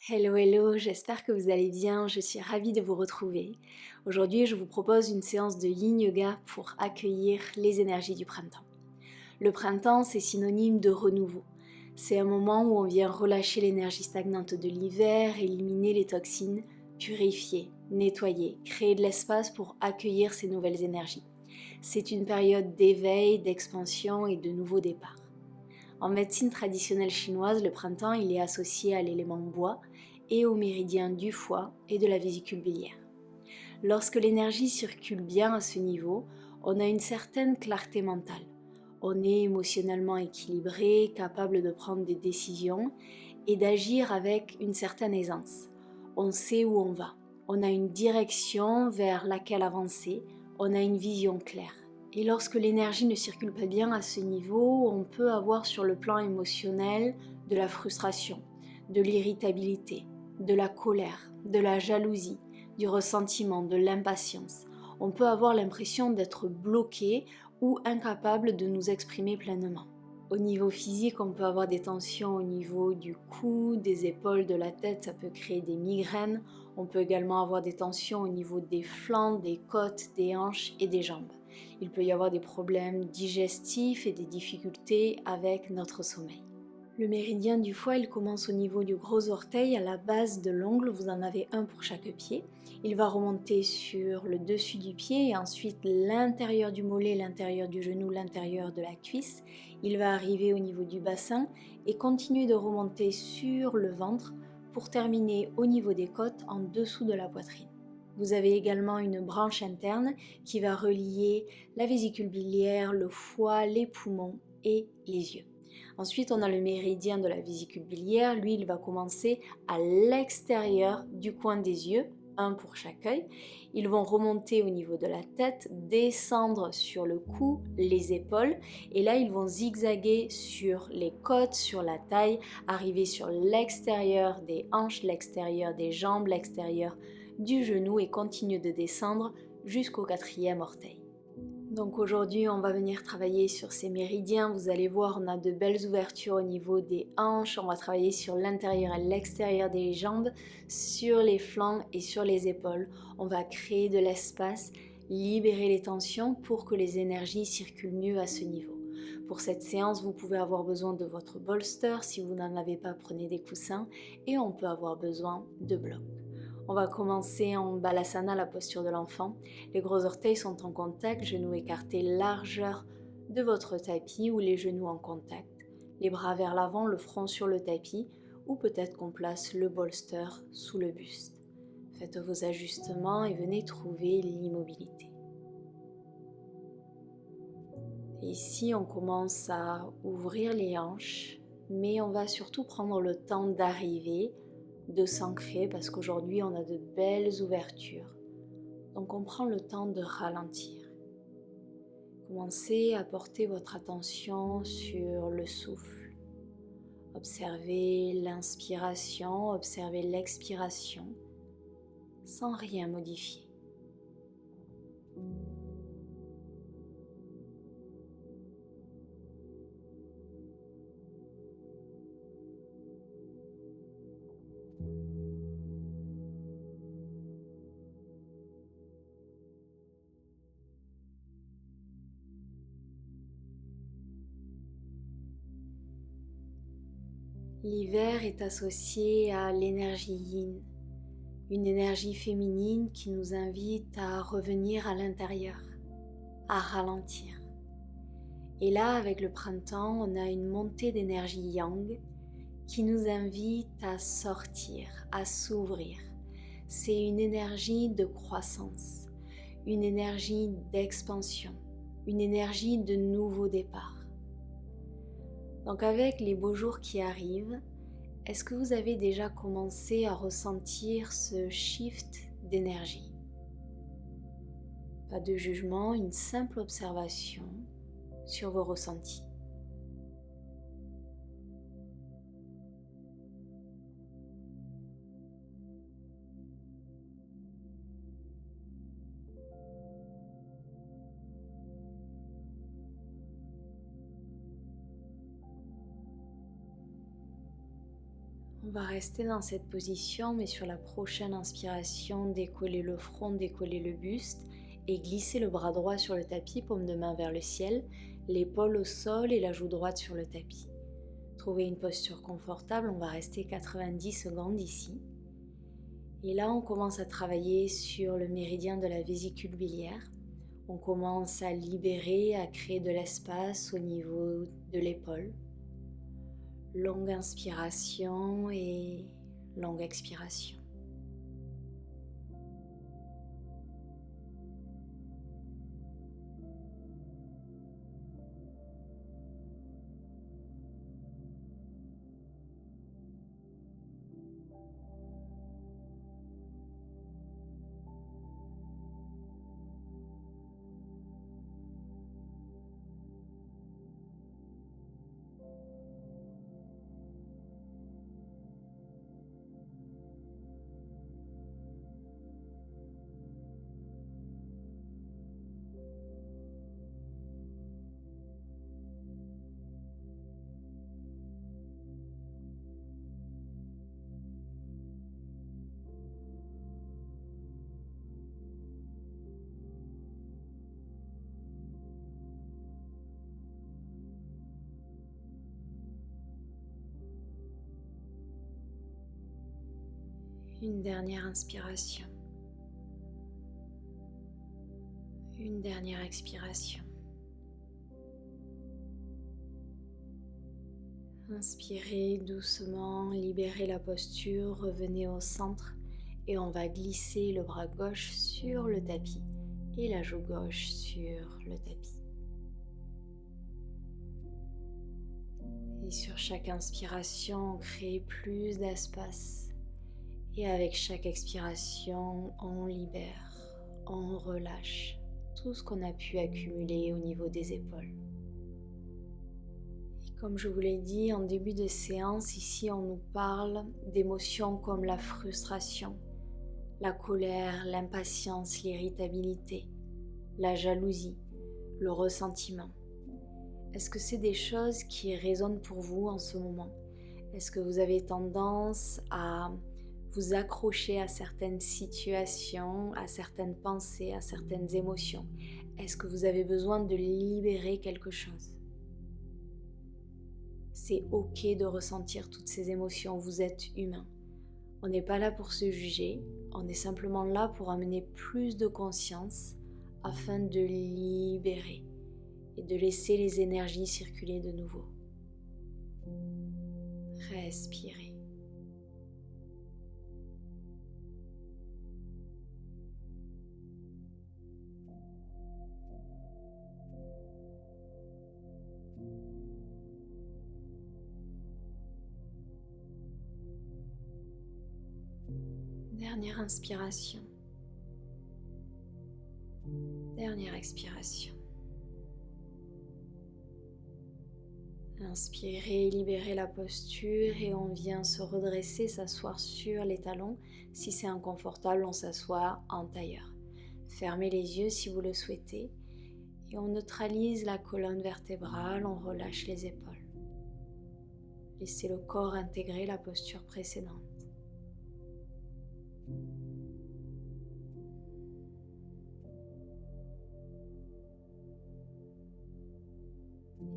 Hello, hello, j'espère que vous allez bien, je suis ravie de vous retrouver. Aujourd'hui, je vous propose une séance de Yin Yoga pour accueillir les énergies du printemps. Le printemps, c'est synonyme de renouveau. C'est un moment où on vient relâcher l'énergie stagnante de l'hiver, éliminer les toxines, purifier, nettoyer, créer de l'espace pour accueillir ces nouvelles énergies. C'est une période d'éveil, d'expansion et de nouveau départ. En médecine traditionnelle chinoise, le printemps il est associé à l'élément bois et au méridien du foie et de la vésicule biliaire. Lorsque l'énergie circule bien à ce niveau, on a une certaine clarté mentale. On est émotionnellement équilibré, capable de prendre des décisions et d'agir avec une certaine aisance. On sait où on va. On a une direction vers laquelle avancer. On a une vision claire. Et lorsque l'énergie ne circule pas bien à ce niveau, on peut avoir sur le plan émotionnel de la frustration, de l'irritabilité, de la colère, de la jalousie, du ressentiment, de l'impatience. On peut avoir l'impression d'être bloqué ou incapable de nous exprimer pleinement. Au niveau physique, on peut avoir des tensions au niveau du cou, des épaules, de la tête, ça peut créer des migraines. On peut également avoir des tensions au niveau des flancs, des côtes, des hanches et des jambes. Il peut y avoir des problèmes digestifs et des difficultés avec notre sommeil. Le méridien du foie, il commence au niveau du gros orteil, à la base de l'ongle, vous en avez un pour chaque pied. Il va remonter sur le dessus du pied et ensuite l'intérieur du mollet, l'intérieur du genou, l'intérieur de la cuisse. Il va arriver au niveau du bassin et continuer de remonter sur le ventre pour terminer au niveau des côtes en dessous de la poitrine. Vous avez également une branche interne qui va relier la vésicule biliaire, le foie, les poumons et les yeux. Ensuite, on a le méridien de la vésicule biliaire. Lui, il va commencer à l'extérieur du coin des yeux, un pour chaque œil. Ils vont remonter au niveau de la tête, descendre sur le cou, les épaules. Et là, ils vont zigzaguer sur les côtes, sur la taille, arriver sur l'extérieur des hanches, l'extérieur des jambes, l'extérieur du genou et continuer de descendre jusqu'au quatrième orteil. Donc aujourd'hui, on va venir travailler sur ces méridiens. Vous allez voir, on a de belles ouvertures au niveau des hanches. On va travailler sur l'intérieur et l'extérieur des jambes, sur les flancs et sur les épaules. On va créer de l'espace, libérer les tensions pour que les énergies circulent mieux à ce niveau. Pour cette séance, vous pouvez avoir besoin de votre bolster. Si vous n'en avez pas, prenez des coussins. Et on peut avoir besoin de blocs. On va commencer en balasana, la posture de l'enfant. Les gros orteils sont en contact, genoux écartés, largeur de votre tapis ou les genoux en contact. Les bras vers l'avant, le front sur le tapis ou peut-être qu'on place le bolster sous le buste. Faites vos ajustements et venez trouver l'immobilité. Ici, on commence à ouvrir les hanches, mais on va surtout prendre le temps d'arriver, de s'ancrer parce qu'aujourd'hui on a de belles ouvertures. Donc on prend le temps de ralentir. Commencez à porter votre attention sur le souffle. Observez l'inspiration, observez l'expiration sans rien modifier. L'hiver est associé à l'énergie yin, une énergie féminine qui nous invite à revenir à l'intérieur, à ralentir. Et là, avec le printemps, on a une montée d'énergie yang qui nous invite à sortir, à s'ouvrir. C'est une énergie de croissance, une énergie d'expansion, une énergie de nouveau départ. Donc avec les beaux jours qui arrivent, est-ce que vous avez déjà commencé à ressentir ce shift d'énergie? Pas de jugement, une simple observation sur vos ressentis. On On va rester dans cette position, mais sur la prochaine inspiration, décoller le front, décoller le buste et glisser le bras droit sur le tapis, paume de main vers le ciel, l'épaule au sol et la joue droite sur le tapis. Trouvez une posture confortable, on va rester 90 secondes ici. Et là, on commence à travailler sur le méridien de la vésicule biliaire. On commence à libérer, à créer de l'espace au niveau de l'épaule. Longue inspiration et longue expiration. Une dernière inspiration. Une dernière expiration. Inspirez doucement, libérez la posture, revenez au centre et on va glisser le bras gauche sur le tapis et la joue gauche sur le tapis. Et sur chaque inspiration, on crée plus d'espace. Et avec chaque expiration, on libère, on relâche tout ce qu'on a pu accumuler au niveau des épaules. Et comme je vous l'ai dit en début de séance, ici on nous parle d'émotions comme la frustration, la colère, l'impatience, l'irritabilité, la jalousie, le ressentiment. Est-ce que c'est des choses qui résonnent pour vous en ce moment? Est-ce que vous avez tendance à vous accrocher à certaines situations, à certaines pensées, à certaines émotions? Est-ce que vous avez besoin de libérer quelque chose? C'est ok de ressentir toutes ces émotions, vous êtes humain. On n'est pas là pour se juger, on est simplement là pour amener plus de conscience afin de libérer et de laisser les énergies circuler de nouveau. Respirez. Dernière inspiration. Dernière expiration. Inspirez, libérez la posture et on vient se redresser, s'asseoir sur les talons. Si c'est inconfortable, on s'assoit en tailleur. Fermez les yeux si vous le souhaitez et on neutralise la colonne vertébrale, on relâche les épaules. Laissez le corps intégrer la posture précédente.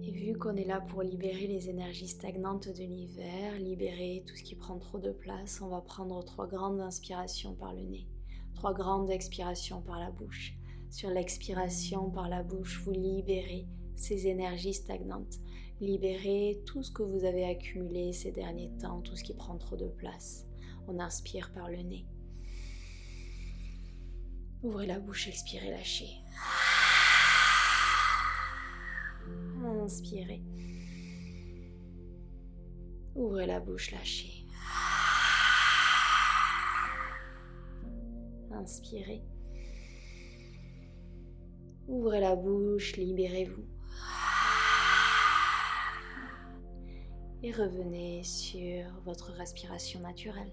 Et vu qu'on est là pour libérer les énergies stagnantes de l'hiver, libérer tout ce qui prend trop de place, on va prendre 3 grandes inspirations par le nez, 3 grandes expirations par la bouche. Sur l'expiration par la bouche, vous libérez ces énergies stagnantes. Libérez tout ce que vous avez accumulé ces derniers temps, tout ce qui prend trop de place. On inspire par le nez. Ouvrez la bouche, expirez, lâchez. Inspirez. Ouvrez la bouche, lâchez. Inspirez. Ouvrez la bouche, libérez-vous. Et revenez sur votre respiration naturelle.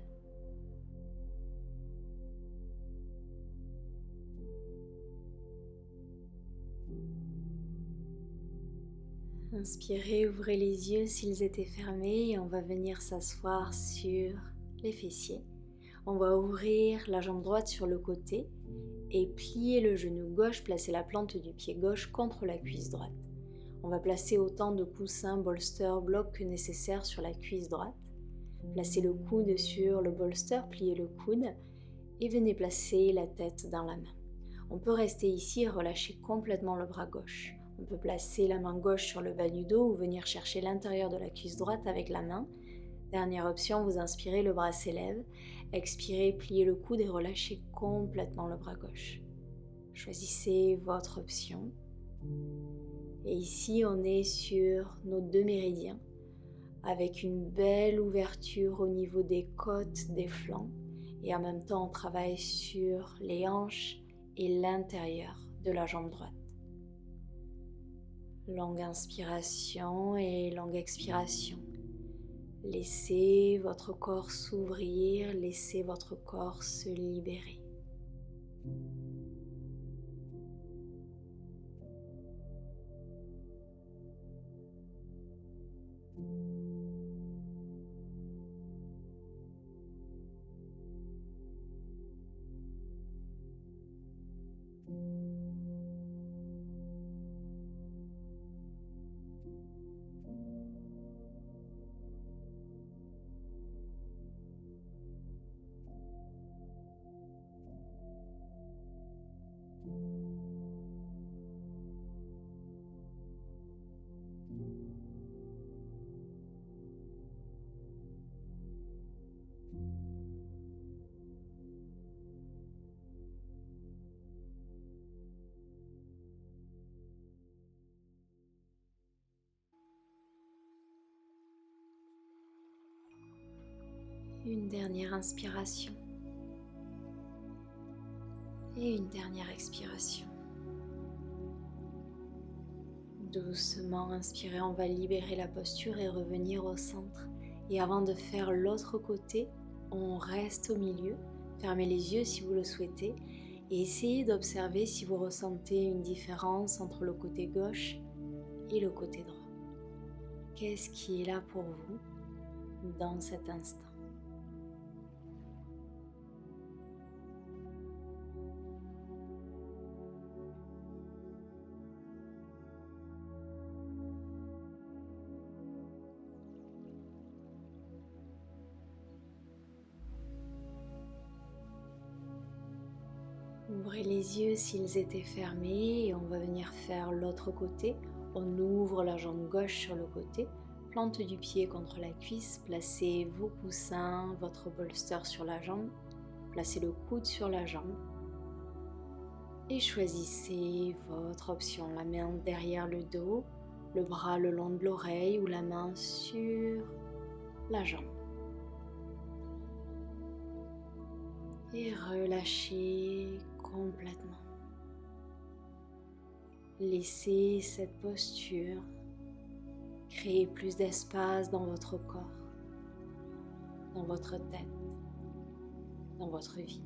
Inspirez, ouvrez les yeux s'ils étaient fermés et on va venir s'asseoir sur les fessiers. On va ouvrir la jambe droite sur le côté et plier le genou gauche, placer la plante du pied gauche contre la cuisse droite. On va placer autant de coussins, bolsters, blocs que nécessaire sur la cuisse droite. Placez le coude sur le bolster, pliez le coude et venez placer la tête dans la main. On peut rester ici et relâcher complètement le bras gauche. On peut placer la main gauche sur le bas du dos ou venir chercher l'intérieur de la cuisse droite avec la main. Dernière option, vous inspirez, le bras s'élève. Expirez, pliez le coude et relâchez complètement le bras gauche. Choisissez votre option. Et ici, on est sur nos 2 méridiens, avec une belle ouverture au niveau des côtes, des flancs. Et en même temps, on travaille sur les hanches et l'intérieur de la jambe droite. Longue inspiration et longue expiration. Laissez votre corps s'ouvrir, laissez votre corps se libérer. Une dernière inspiration et une dernière expiration. Doucement inspirez, on va libérer la posture et revenir au centre. Et avant de faire l'autre côté, on reste au milieu. Fermez les yeux si vous le souhaitez et essayez d'observer si vous ressentez une différence entre le côté gauche et le côté droit. Qu'est-ce qui est là pour vous dans cet instant ? Ouvrez les yeux s'ils étaient fermés et on va venir faire l'autre côté. On ouvre la jambe gauche sur le côté, plante du pied contre la cuisse, placez vos coussins, votre bolster sur la jambe, placez le coude sur la jambe et choisissez votre option. La main derrière le dos, le bras le long de l'oreille ou la main sur la jambe. Et relâchez complètement. Laissez cette posture créer plus d'espace dans votre corps, dans votre tête, dans votre vie.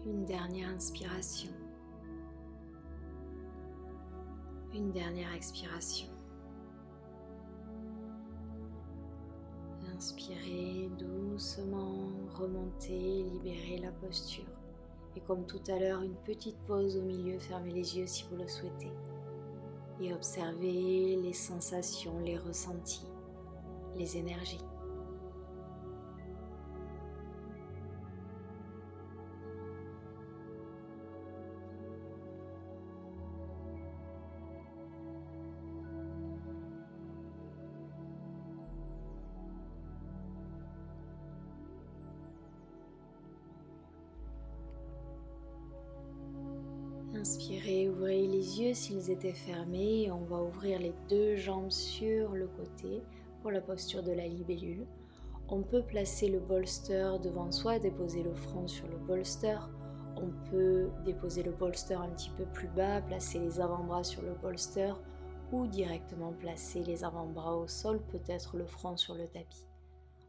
Une dernière inspiration. Une dernière expiration. Inspirez doucement, remontez, libérez la posture. Et comme tout à l'heure, une petite pause au milieu, fermez les yeux si vous le souhaitez. Et observez les sensations, les ressentis, les énergies. Inspirez, ouvrez les yeux s'ils étaient fermés et on va ouvrir les deux jambes sur le côté pour la posture de la libellule. On peut placer le bolster devant soi, déposer le front sur le bolster. On peut déposer le bolster un petit peu plus bas, placer les avant-bras sur le bolster ou directement placer les avant-bras au sol, peut-être le front sur le tapis.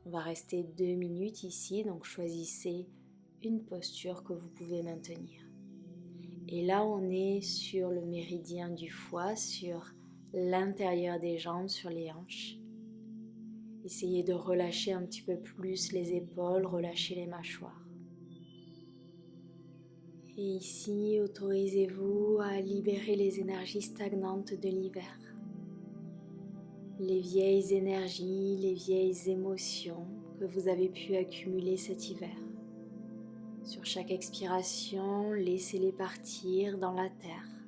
On va rester 2 minutes ici, donc choisissez une posture que vous pouvez maintenir. Et là, on est sur le méridien du foie, sur l'intérieur des jambes, sur les hanches. Essayez de relâcher un petit peu plus les épaules, relâcher les mâchoires. Et ici, autorisez-vous à libérer les énergies stagnantes de l'hiver. Les vieilles énergies, les vieilles émotions que vous avez pu accumuler cet hiver. Sur chaque expiration, laissez-les partir dans la terre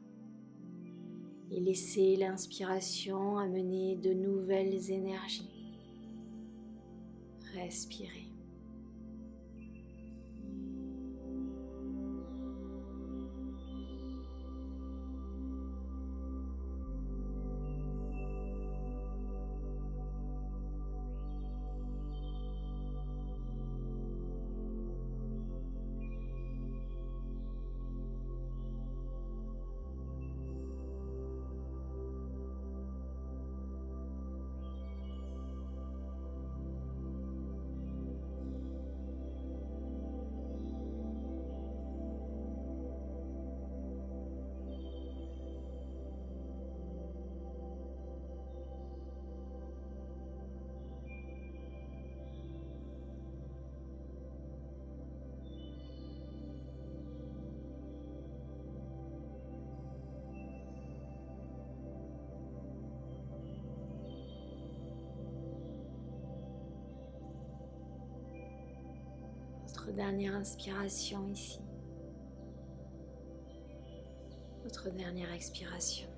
et laissez l'inspiration amener de nouvelles énergies. Respirez. Votre dernière inspiration ici. Votre dernière expiration.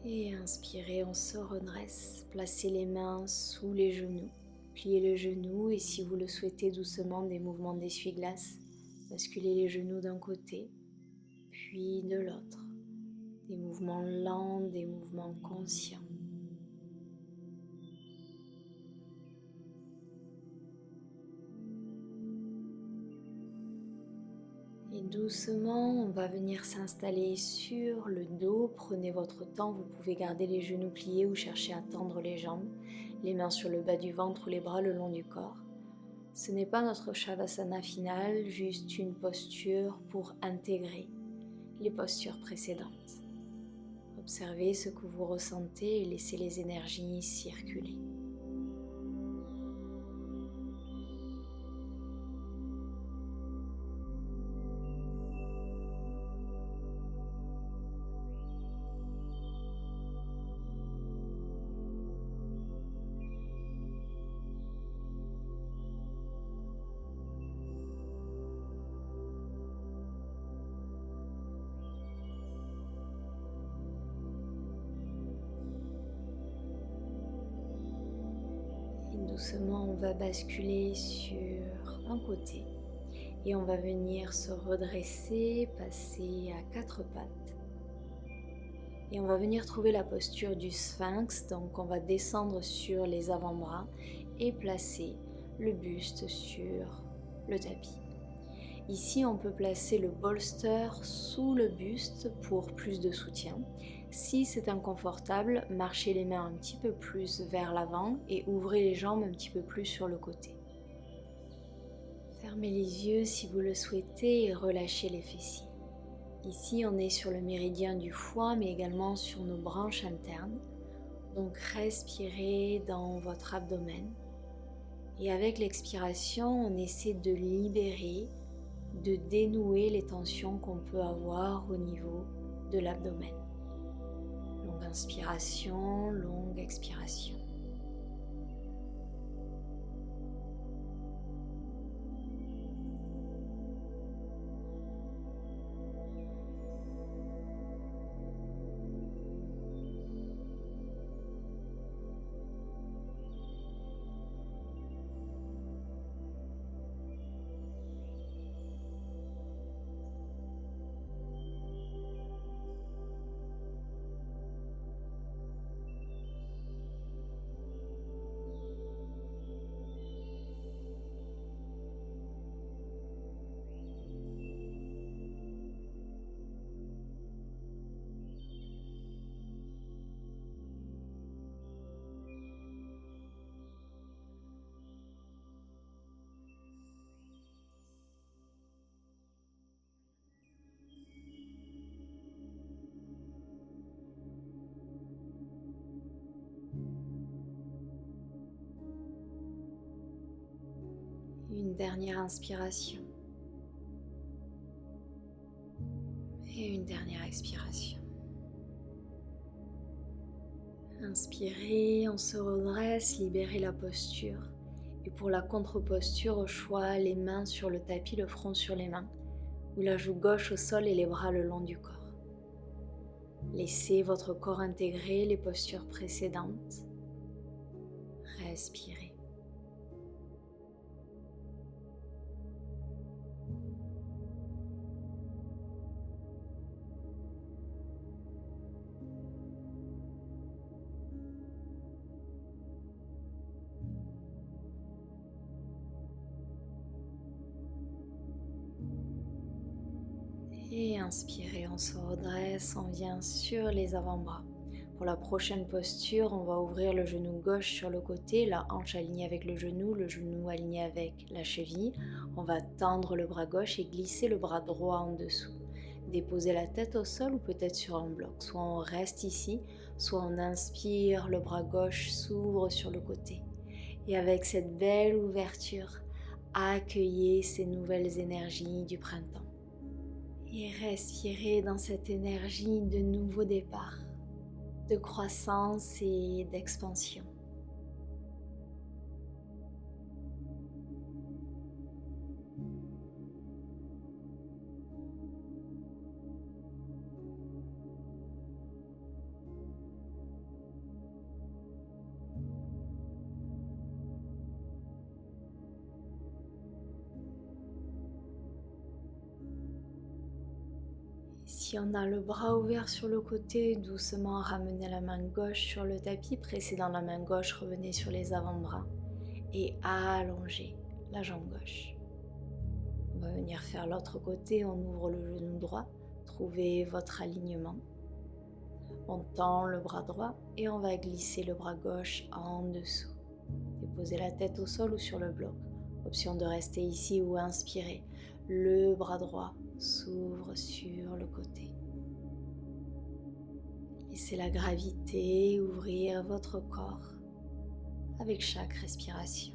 Et inspirez, on se redresse. Placez les mains sous les genoux. Pliez le genou et si vous le souhaitez doucement, des mouvements d'essuie-glace. Basculez les genoux d'un côté, puis de l'autre. Des mouvements lents, des mouvements conscients. Et doucement, on va venir s'installer sur le dos. Prenez votre temps, vous pouvez garder les genoux pliés ou chercher à tendre les jambes, les mains sur le bas du ventre ou les bras le long du corps. Ce n'est pas notre Shavasana final, juste une posture pour intégrer les postures précédentes. Observez ce que vous ressentez et laissez les énergies circuler. Doucement, on va basculer sur un côté et on va venir se redresser, passer à 4 pattes. Et on va venir trouver la posture du sphinx, donc on va descendre sur les avant-bras et placer le buste sur le tapis. Ici, on peut placer le bolster sous le buste pour plus de soutien. Si c'est inconfortable, marchez les mains un petit peu plus vers l'avant et ouvrez les jambes un petit peu plus sur le côté. Fermez les yeux si vous le souhaitez et relâchez les fessiers. Ici, on est sur le méridien du foie, mais également sur nos branches internes. Donc, respirez dans votre abdomen Et avec l'expiration, on essaie de libérer, de dénouer les tensions qu'on peut avoir au niveau de l'abdomen. Longue inspiration, longue expiration. Une dernière inspiration et une dernière expiration. Inspirez, on se redresse, libérez la posture. Et pour la contre-posture, au choix, les mains sur le tapis, le front sur les mains, ou la joue gauche au sol et les bras le long du corps. Laissez votre corps intégrer les postures précédentes. Respirez. Et inspirez, on se redresse, on vient sur les avant-bras. Pour la prochaine posture, on va ouvrir le genou gauche sur le côté, la hanche alignée avec le genou aligné avec la cheville. On va tendre le bras gauche et glisser le bras droit en dessous. Déposer la tête au sol ou peut-être sur un bloc. Soit on reste ici, soit on inspire, le bras gauche s'ouvre sur le côté. Et avec cette belle ouverture, accueillez ces nouvelles énergies du printemps. Et respirez dans cette énergie de nouveau départ, de croissance et d'expansion. Si on a le bras ouvert sur le côté, doucement ramenez la main gauche sur le tapis, pressez dans la main gauche, revenez sur les avant-bras et allongez la jambe gauche. On va venir faire l'autre côté, on ouvre le genou droit, trouvez votre alignement. On tend le bras droit et on va glisser le bras gauche en dessous. Déposez la tête au sol ou sur le bloc. Option de rester ici ou inspirer. Le bras droit s'ouvre sur le côté. Laissez la gravité ouvrir votre corps avec chaque respiration.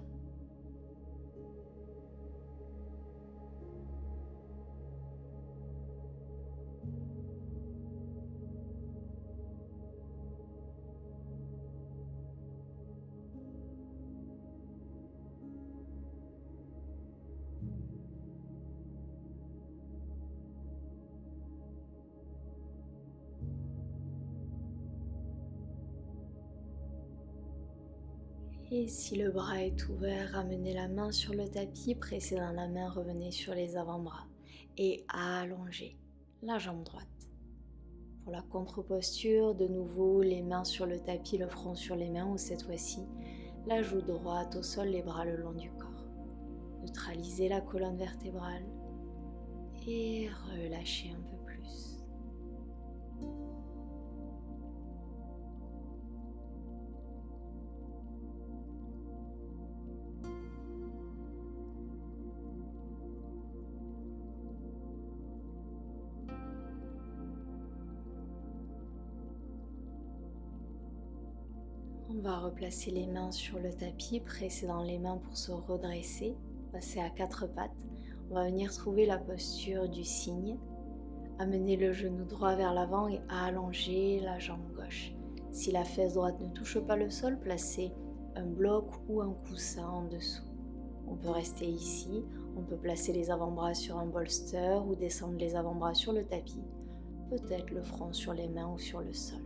Et si le bras est ouvert, ramenez la main sur le tapis, pressez dans la main, revenez sur les avant-bras et allongez la jambe droite. Pour la contre-posture, de nouveau les mains sur le tapis, le front sur les mains ou cette fois-ci, la joue droite au sol, les bras le long du corps. Neutralisez la colonne vertébrale et relâchez un peu plus. On va replacer les mains sur le tapis, presser dans les mains pour se redresser, passer à quatre pattes. On va venir trouver la posture du cygne, amener le genou droit vers l'avant et allonger la jambe gauche. Si la fesse droite ne touche pas le sol, placez un bloc ou un coussin en dessous. On peut rester ici, on peut placer les avant-bras sur un bolster ou descendre les avant-bras sur le tapis, peut-être le front sur les mains ou sur le sol.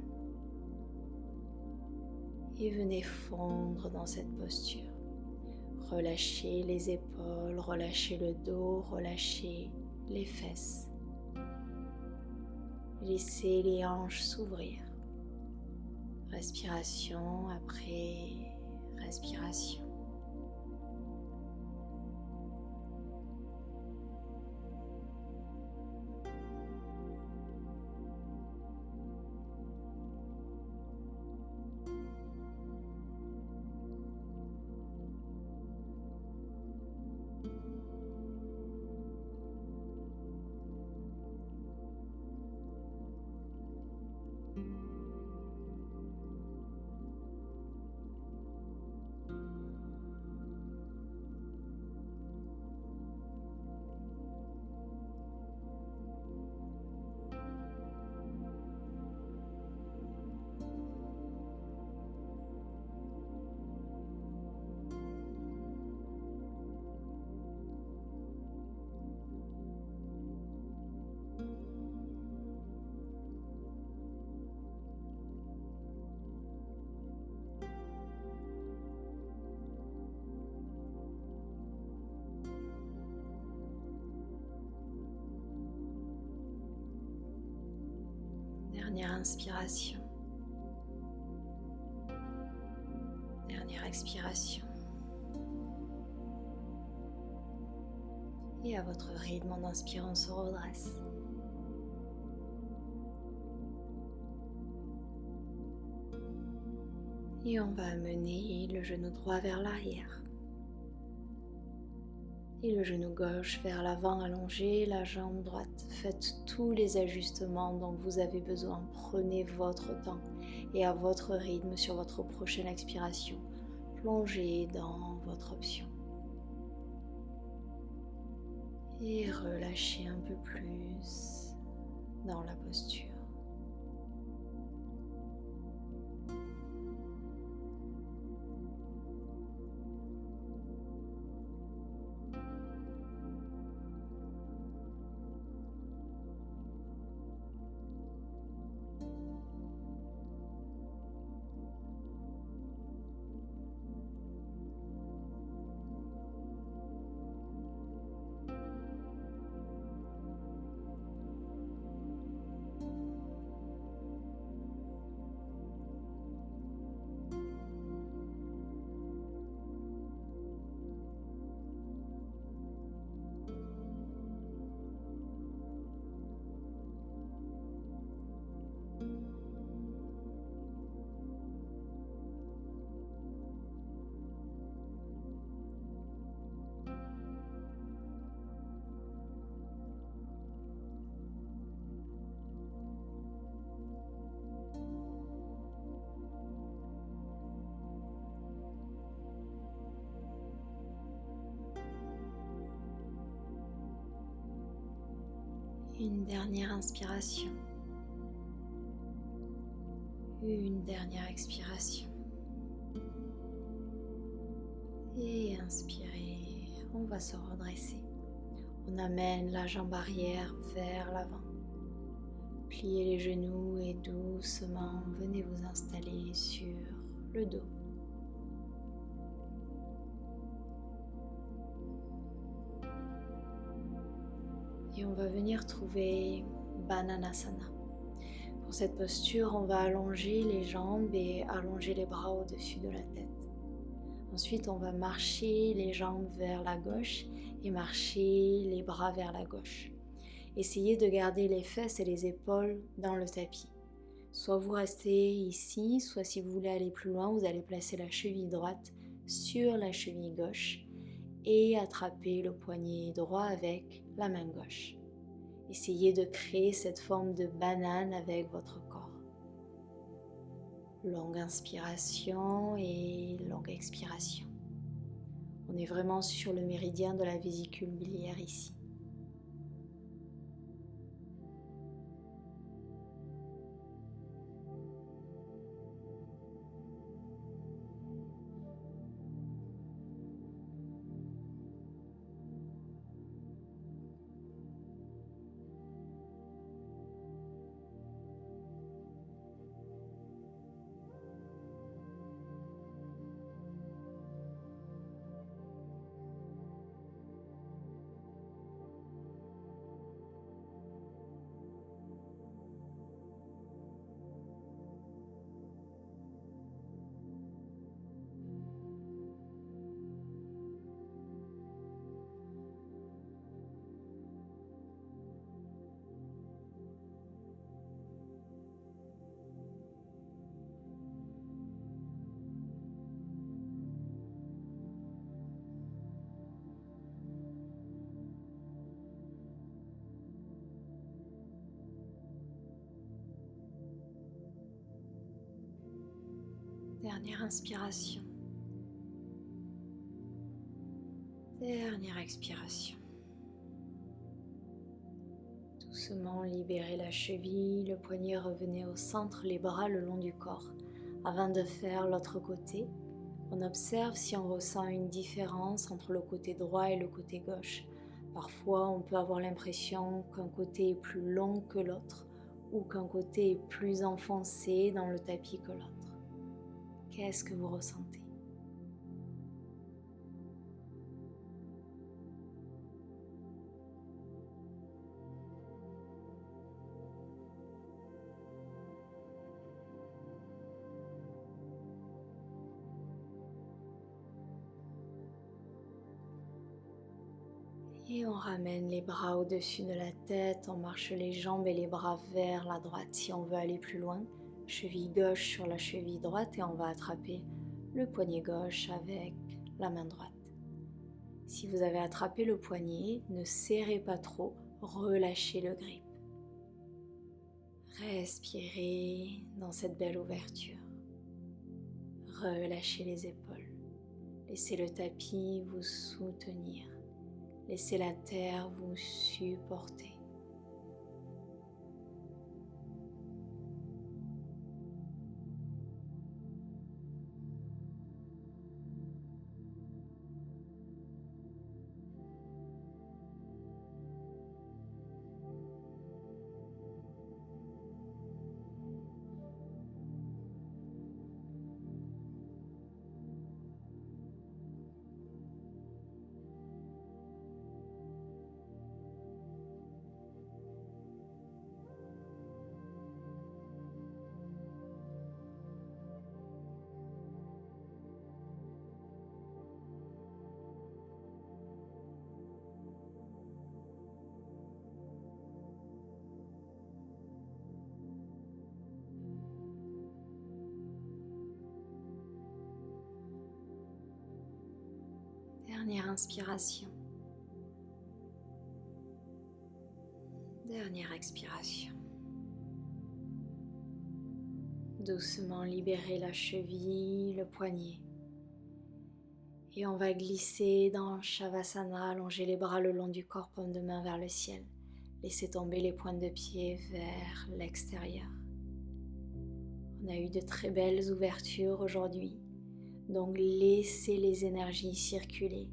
Et venez fondre dans cette posture. Relâchez les épaules, relâchez le dos, relâchez les fesses. Laissez les hanches s'ouvrir. Respiration après respiration. Dernière inspiration. Dernière expiration. Et à votre rythme, en inspirant, on se redresse. Et on va amener le genou droit vers l'arrière. Et le genou gauche vers l'avant, allongé, la jambe droite. Faites tous les ajustements dont vous avez besoin. Prenez votre temps et à votre rythme sur votre prochaine expiration. Plongez dans votre option. Et relâchez un peu plus dans la posture. Une dernière inspiration. Une dernière expiration. Et inspirez, on va se redresser. On amène la jambe arrière vers l'avant. Pliez les genoux et doucement venez vous installer sur le dos. Et on va venir trouver Bananasana. Pour cette posture, on va allonger les jambes et allonger les bras au-dessus de la tête. Ensuite, on va marcher les jambes vers la gauche et marcher les bras vers la gauche. Essayez de garder les fesses et les épaules dans le tapis. Soit vous restez ici, soit si vous voulez aller plus loin, vous allez placer la cheville droite sur la cheville gauche et attraper le poignet droit avec la main gauche. Essayez de créer cette forme de banane avec votre corps. Longue inspiration et longue expiration. On est vraiment sur le méridien de la vésicule biliaire ici. Dernière inspiration. Dernière expiration. Doucement libérez la cheville, le poignet revenez au centre, les bras le long du corps. Avant de faire l'autre côté, on observe si on ressent une différence entre le côté droit et le côté gauche. Parfois, on peut avoir l'impression qu'un côté est plus long que l'autre ou qu'un côté est plus enfoncé dans le tapis que l'autre. Qu'est-ce que vous ressentez ? Et on ramène les bras au-dessus de la tête, on marche les jambes et les bras vers la droite si on veut aller plus loin. Cheville gauche sur la cheville droite et on va attraper le poignet gauche avec la main droite. Si vous avez attrapé le poignet, ne serrez pas trop, relâchez le grip. Respirez dans cette belle ouverture. Relâchez les épaules. Laissez le tapis vous soutenir. Laissez la terre vous supporter. Dernière inspiration. Dernière expiration. Doucement libérez la cheville, le poignet. Et on va glisser dans Shavasana, allonger les bras le long du corps, paume de main vers le ciel. Laissez tomber les pointes de pied vers l'extérieur. On a eu de très belles ouvertures aujourd'hui. Donc laissez les énergies circuler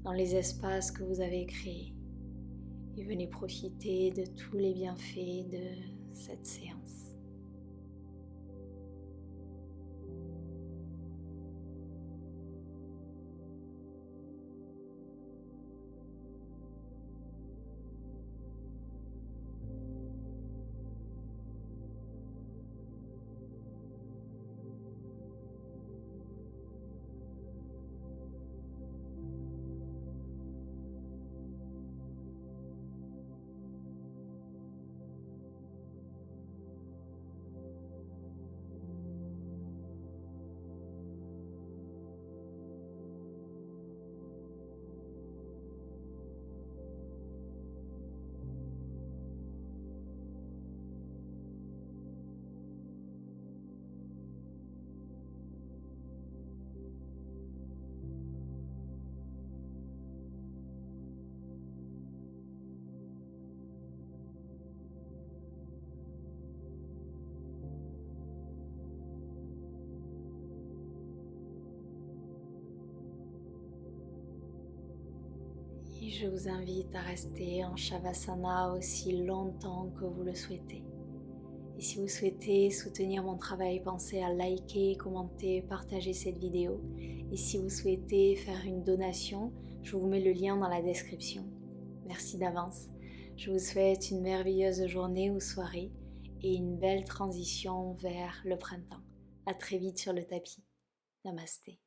dans les espaces que vous avez créés et venez profiter de tous les bienfaits de cette séance. Et je vous invite à rester en Shavasana aussi longtemps que vous le souhaitez. Et si vous souhaitez soutenir mon travail, pensez à liker, commenter, partager cette vidéo. Et si vous souhaitez faire une donation, je vous mets le lien dans la description. Merci d'avance. Je vous souhaite une merveilleuse journée ou soirée et une belle transition vers le printemps. À très vite sur le tapis. Namasté.